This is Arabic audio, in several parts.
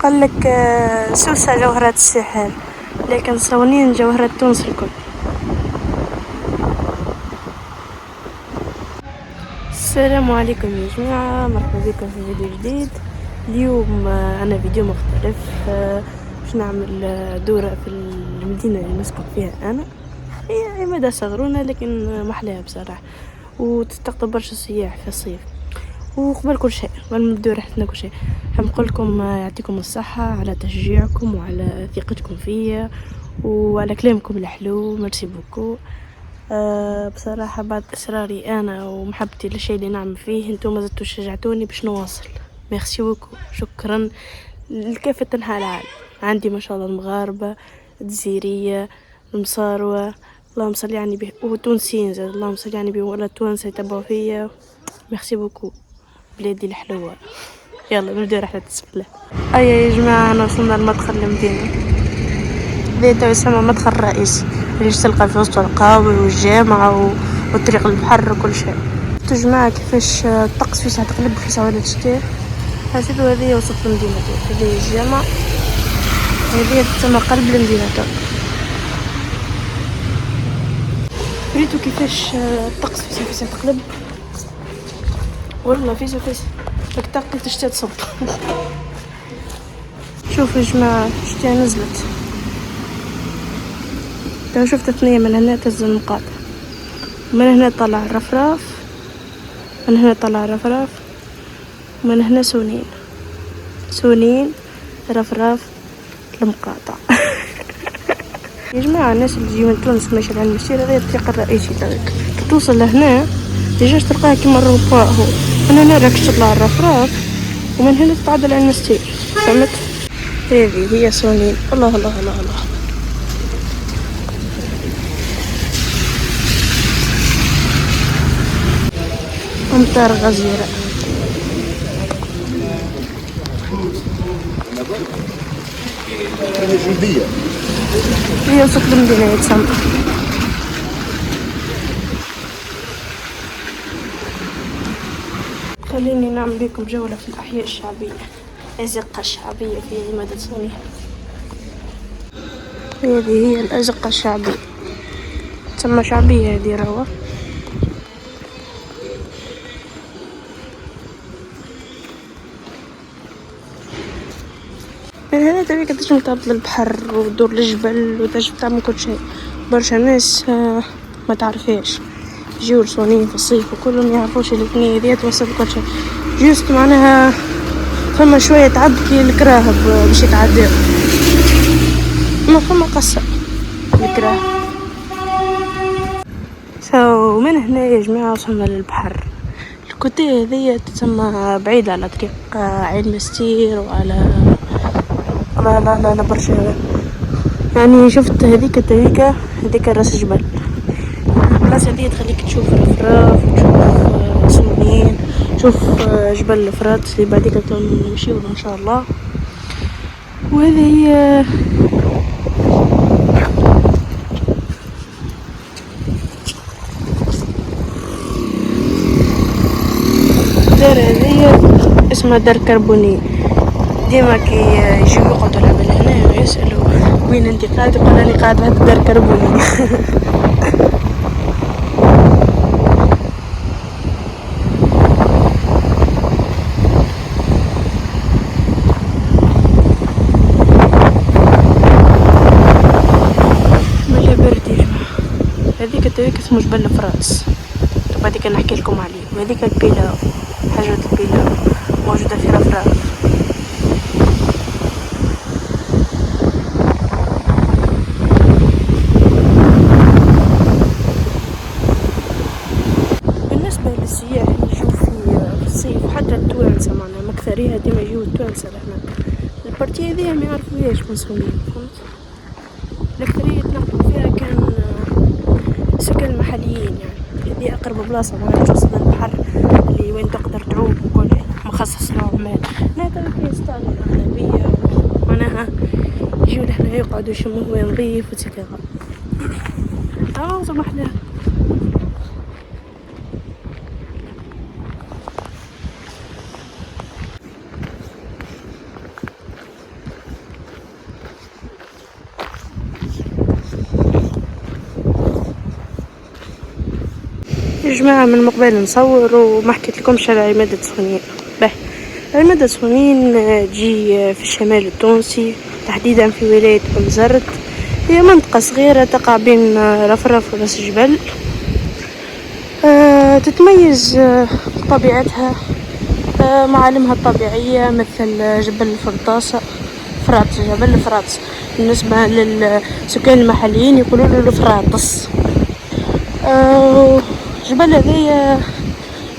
قال لك سوسة جوهرات السحر، لكن صونين جوهرات تونس الكل. السلام عليكم يا جماعة، مرحبا بكم في فيديو جديد. اليوم أنا فيديو مختلف. باش نعمل دورة في المدينة اللي نسكن فيها أنا. هي مدى صغرونة لكن محلاها بصراحة، وتستقطب برشا سياح في الصيف. وقبل كل شيء، قبل ما نبداو رحلتنا كل شيء، نقول لكم يعطيكم الصحة على تشجيعكم وعلى ثقتكم فيا وعلى كلامكم الحلو. ميرسي بوكو. بصراحة بعد إصراري أنا ومحبتي للشيء اللي نعمل فيه، انتم زدتوا شجعتوني باش نواصل. ميرسي بوكو، شكرا لكافة أنحاء العالم. عندي ما شاء الله المغاربة، الجزيرية، المصاروة، اللهم صل يعني به، وتونسيين زاد اللهم صل يعني به، ولا تونس يتبعوا فيا. ميرسي بوكو بلادي الحلوة. يلا نبدأ رحلة السفلة. يا جماعة أنا وصلنا المدخل المدينة، ذي يسمى مدخل رئيسي اللي تلقى في وسط القهوة والجامعة والطريق البحر وكل شيء. شفتوا جماعة كيفاش الطقس في ساعة تقلب في ساعة الشتاء. حسيتوا هذه وسط المدينة، هذه الجامعة، هذه تسمى قلب المدينة. ريتوا كيفاش الطقس في ساعة تقلب، والله في تقل تشتاء تصب. شوفوا يا جماعة الشتاء نزلت. لو شفت اثنين من هنا تهز المقاطع، من هنا طلع الرفراف، من هنا طلع الرفراف، من هنا سونين رفراف المقاطع. يا جماعة الناس اللي تجي من تونس ماشي على المسيرة، هذا الطريق الرئيسي تاعك. توصل لهنا تجيش تلقاها كيما الروبا، هو من هنا راك تطلع الرفراف ومن هنا تتعدل على المسير، فهمت؟ هذه هي سونين. الله الله الله الله. أمطار غزيرة. هي وسط المدينة يتسمى. خليني نعمل بكم جولة في الأحياء الشعبية، الأزقة الشعبية في مدى سوني. هذه هي الأزقة الشعبية، تسمى شعبية هذه روى. من هنا تبيك تنجم تهبط للبحر ودور الجبل وتنجم تعمل كل شيء. برشا ناس ما تعرفهاش يجيو لسونين في الصيف وكلهم يعرفوش الاثنين هذيا توصل كل شيء. جوست معناها فما شوية تعد كي الكراهب باش يتعداو، ما فما قصة الكراهب. من هنا يا جماعة وصلنا للبحر. الكوتي هذيا تسمى بعيدة على طريق عين مستير وعلى لا برشا. يعني شفت هذيك راس جبل، البلاصة هذه تخليك تشوف الفراف وتشوف سنين، تشوف جبل الفرات اللي بعديك نمشيو ان شاء الله. وهذه هي دار، هذه اسمها دار كربوني. ديما كي يجيو يقعدوا العباد هنا ويسألوا وين انت قاعد، يقول اني قاعد بهذا دار كربوني. ملا برد يا جماعة. هذيك التويك اسمه جبل الفراس، بعديك نحكي لكم عليه. وهذيك البيلاو، حاجة البيلاو موجودة في رفراف. بالنسبة للسياح اللي يجوا في الصيف وحتى التوانسة، معنا مكثريها ديما يجوا التوانسة لهنا. البارتية هذه ما يعرفوهاش مسؤولين، فهمت؟ الأكثرية تنقلوا فيها كان سكان المحليين، يعني هذه أقرب بلاصة معناها توصل للبحر اللي وين تقدر تعوم وكل مخصص للعمال. لا تلقى يستعمل الأغلبية معناها يجوا لهنا يقعدوا يشموا هواء نظيف وتكذا. سمح لها. يا جماعة من مقبل نصور وما حكيت لكمش على عمادة سخنين. به عمادة سخنين تجي في الشمال التونسي، تحديدا في ولاية بنزرت. هي منطقة صغيرة تقع بين رفرف وراس جبل. تتميز بطبيعتها، معالمها الطبيعية مثل جبل الفرطاسة فراتس، جبل الفراتس بالنسبة للسكان المحليين يقولوا له الفراطس. جبل هذايا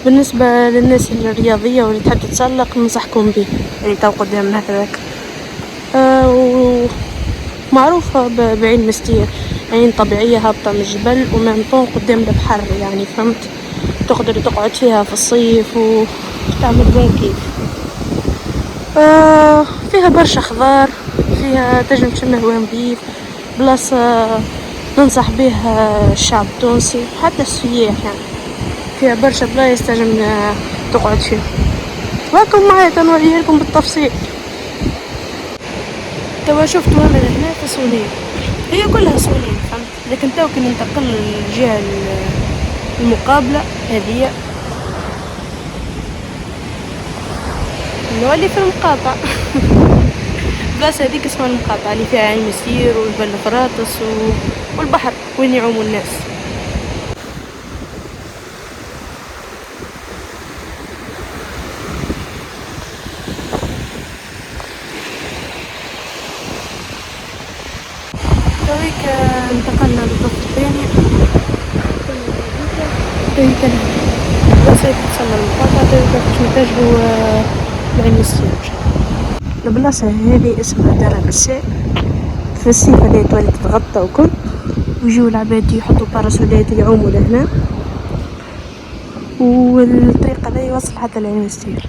بالنسبة للناس الرياضية واللي تحب تتسلق ننصحكم به، يعني تو قدامنا هذاك. معروفة بعين مستير، عين طبيعية هابطة من الجبل ومنطون قدام البحر، يعني فهمت، تقدر تقعد فيها في الصيف وتعمل بون كيف. فيها برشا خضار، فيها تجم تشم هوا نظيف، بلاصة ننصح بها الشعب التونسي حتى السياح، يعني فيها برشا بلايص تجم تقعد فيها. واكم معايا تنوريها لكم بالتفصيل. توا شفتوا انا هنا في سونين، هي كلها سونين فهمت، لكن تو كي ننتقل للجهة المقابلة هذه نولي في المقاطعة. بلاصة هذيك اسمها المقاطعة اللي فيها عين مسير وجبل فراتس والبحر وين يعوموا الناس. تويك انتقلنا للضفة الثانية، تويك بلاصة تسمى المقاطعة، تويك باش نتجهوا لعين مسير. البلاصة هذه اسمها دار النساء، في الصيف هذه تولي تتغطى وكل، ويجيو العباد يحطوا باراسولات يعوموا لهنا، والطريق هذا يوصل حتى لعين مسير.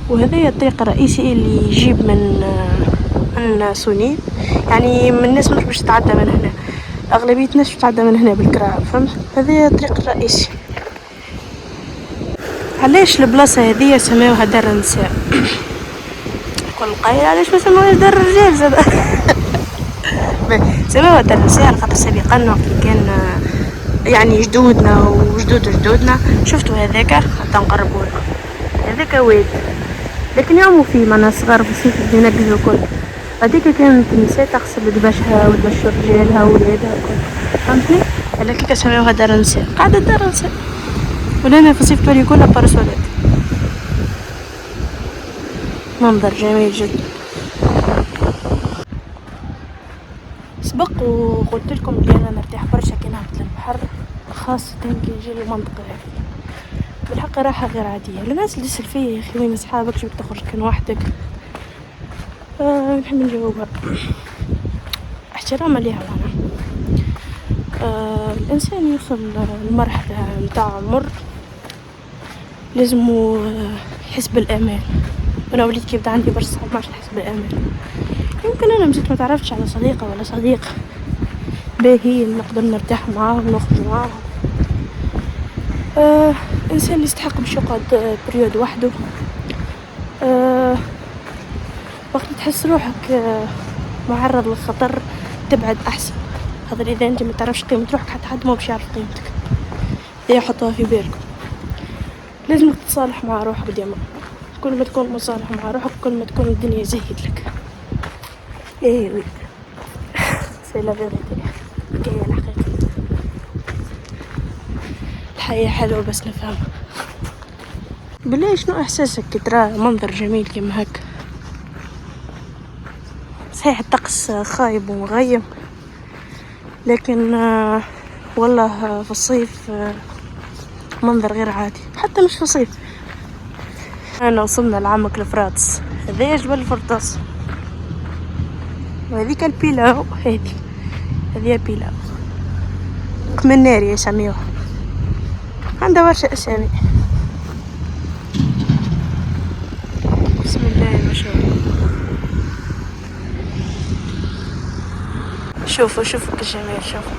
وهذا هي الطريق الرئيسي اللي يجيب من سونين، يعني من الناس مش باش تتعدى من هنا، أغلبية الناس تتعدى من هنا بالكراع فهمت. هذا هي الطريق الرئيسي. علاش البلاصة هذه سماوها دار النساء؟ كل قايل علاش ما سموهاش دار الرجال زاد؟ سماوها دار النساء على خاطر سابقا وقت كان يعني جدودنا وجدود جدودنا شفتوا هذاك حتى نقربوا هذاك واد، لكن يوموا فيه معنا صغار في الصيف ينقزوا كل. هذيك كانت النساء تغسل دباشها ودبش رجالها وولادها وكل، فهمتني؟ هذاك سماوها دار النساء، قاعدة دار النساء. ولهنا في الصيف تولي كلها باراسولات، منظر جميل جدا. سبق وقلت لكم بلي انا نرتاح برشا كي نهبط للبحر، خاصة كي نجي للمنطقة هذه، بالحق راحة غير عادية. الناس اللي تسأل فيا يا اخي وين اصحابك، شو بتخرج كان وحدك؟ نحب نجاوبها احتراما ليها معنا. الانسان يوصل لمرحلة متاع عمر لازم يحس بالامان. انا وليت كي بدا عندي برشا صحاب ما عادش نحس بالامان. يمكن انا مزيت ما تعرفتش على صديقة ولا صديق باهي نقدر نرتاح معاهم نخرج معاهم. انسان يستحق باش يقعد بريود وحده. وقت تحس روحك معرض للخطر تبعد احسن، خاطر اذا انت ما تعرفش قيمة روحك حد ما باش يعرف قيمتك. دي حطوها في بالكم، لازم تتصالح مع روحك ديما. كل ما تكون مصالح مع روحك كل ما تكون الدنيا زهيت لك. ايه وي سي لا فيريتي، هي الحقيقة. الحياة حلوة بس نفهمها. بالله شنو احساسك كي ترى منظر جميل كيما هكا؟ صحيح الطقس خايب ومغيم، لكن والله في الصيف منظر غير عادي، حتى مش في الصيف. انا وصلنا لعمق الفراتس، هذا جبل الفرطاس، وهذيك البيلاو، هذه بيلاو كمناري يسميوها، عندها برشا اسامي. بسم الله ما شاء الله. شوفوا كالجمال، شوفوا.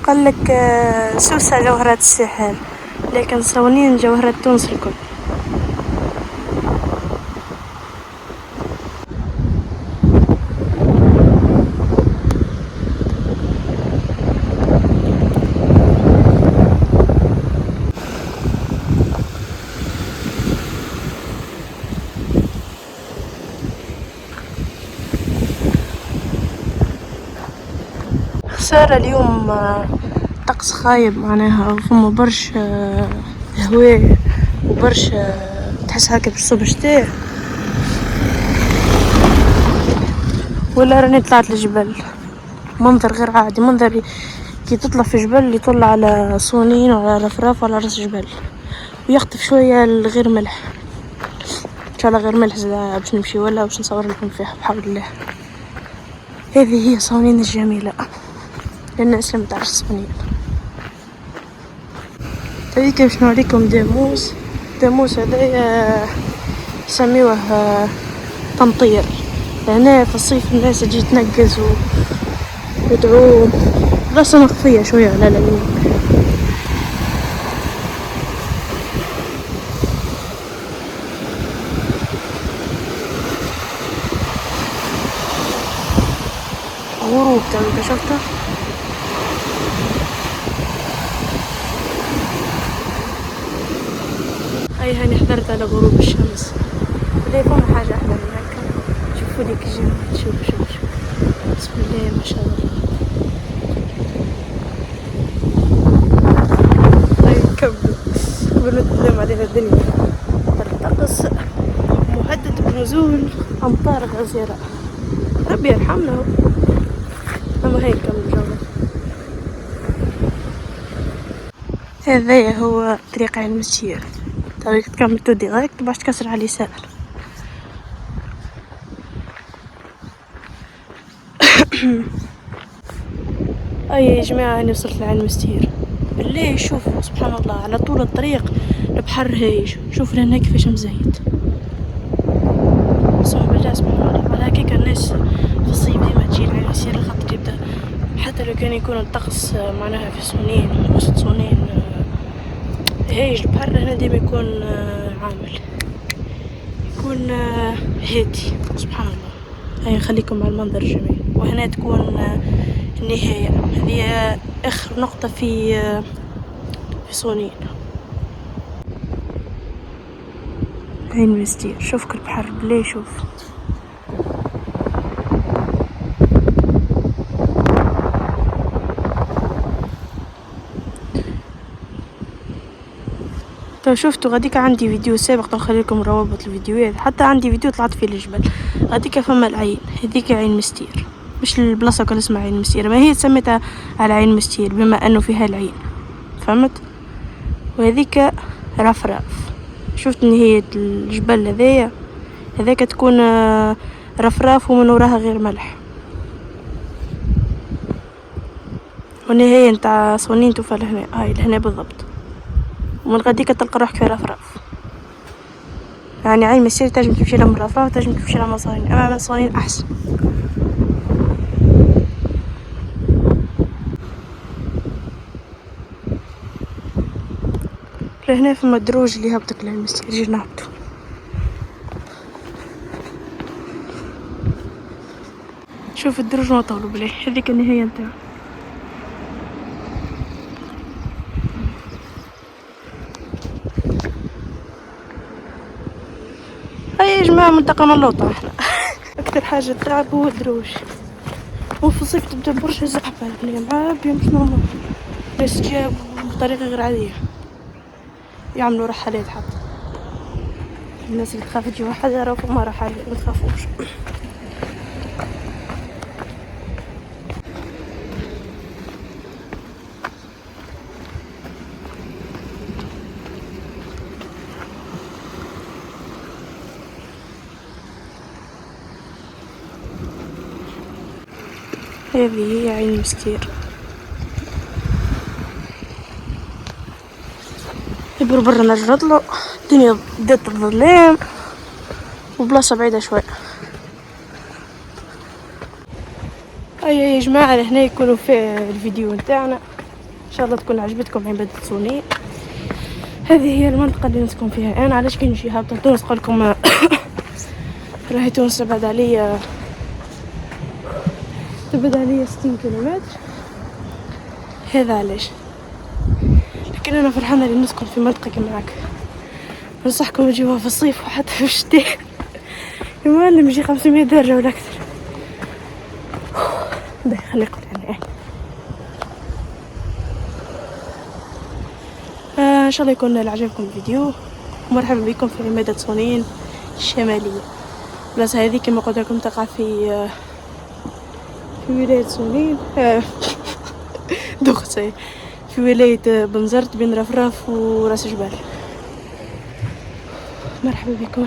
قال لك سوسة جوهرات الساحل، لكن صونين جوهرات تونس الكل. سارة اليوم طقس خايب معناها، وفما برشا هواء وبرشا تحس هكا بالصبح شتاء. ولا راني طلعت للجبل، منظر غير عادي، منظر كي تطلع في جبل يطل على صونين وعلى رفراف وعلى راس جبل ويخطف شوية الغير ملح. ان شاء الله غير ملح زي باش نمشي ولا باش نصور لكم فيها بحول الله. هذه هي صونين الجميلة للناس اللي متعرفش صونين. هذيك باش نوريكم داموس. داموس هذايا يسميوه تمطير. هنا في الصيف الناس تجي تنقز ويدعو بلاصة مخفية شوية على العيون. غروب تاعك شفتها. هاي هاني حضرت على غروب الشمس. ولا فما حاجة أحلى من هكا. شوفوا ديك الجمال. شوف بسم الله ما شاء الله. هاي نكملوا قبل تنام علينا الدنيا. الطقس مهدد بنزول أمطار غزيرة، ربي يرحمنا. أما هاي نكمل جولة. هذا هو طريق عين مسير. طريق تكمل تو ديريكت باش تكسر على اليسار. اي يا جماعة انا وصلت لعين مستير. بالله شوفوا سبحان الله على طول الطريق البحر هايج. شوف لهنا كيفاش مزيد. صح بالله سبحان الله. على هكاك الناس في الصيف ديما تجي لعين مستير الخط يبدا حتى لو كان يكون الطقس معناها في صونين وسط صونين هايج. البحر هنا ديما يكون عامل يكون هادي سبحان الله. هاي نخليكم مع المنظر الجميل. وهنا تكون النهاية. هذه آخر نقطة في صونين. عين مستير. شوفك البحر بلي شوف. طيب شفتوا غاديك عندي فيديو سابق نخليكم روابط الفيديوهات. حتى عندي فيديو طلعت فيه الجبل. غاديك فما العين هذيك عين مستير. مش البلاصة كل اسمها عين مستير، ما هي سميتها على عين مستير بما انه فيها العين فهمت. وهذيك رفراف. شفت نهاية الجبل هذايا هذاك تكون رفراف ومن وراها غير ملح. والنهاية نتاع صونين توفى لهنا. هاي لهنا بالضبط. ومن غاديك تلقى روحك في رفراف. يعني عين مستير تنجم تمشي لها من رفراف تنجم تمشي لها من صونين. اما من صونين احسن. لهنا فما الدروج اللي هبطك للمستير. يجي نهبطو. شوف الدروج ما طولوا بليه. هذيك النهاية نتاعو. هاي يا جماعة منطقة ملوطة احنا. اكثر حاجة تعب هو الدروج. وفي الصيف تبدا برشا زحمة. البنية معابية مش نورمال. ناس جاب بطريقة غير عادية. يعملوا رحلات حتى. الناس اللي تخاف تجي وحدها راهو فما رحلات ما تخافوش. هذه هي عين مستير. يبرو برا نجرد له. الدنيا بدات الظلام وبلاصة بعيدة شوي. هيا يا جماعة لهنا يكونوا في الفيديو نتاعنا. ان شاء الله تكون عجبتكم عبادة صونين. هذه هي المنطقة اللي نسكن فيها انا. علاش كي نجي هابطة تونس قولكم راهي تونس تبعد عليا 60 كيلومتر. هذا علاش. لكن انا فرحانة اللي نسكن في منطقة كما هكا. ننصحكم تجيوها في الصيف وحتى في الشتاء. المعلم يجي 500 درجة ولا اكثر. ده خلي قلت انا ان شاء الله يكون عجبكم الفيديو. ومرحبا بكم في عمادة صونين الشمالية. البلاصة هذه كما قلت لكم تقع في ولاية صونين دغسي في ولاية بنزرت بين رفراف وراس جبال. مرحبا بكم.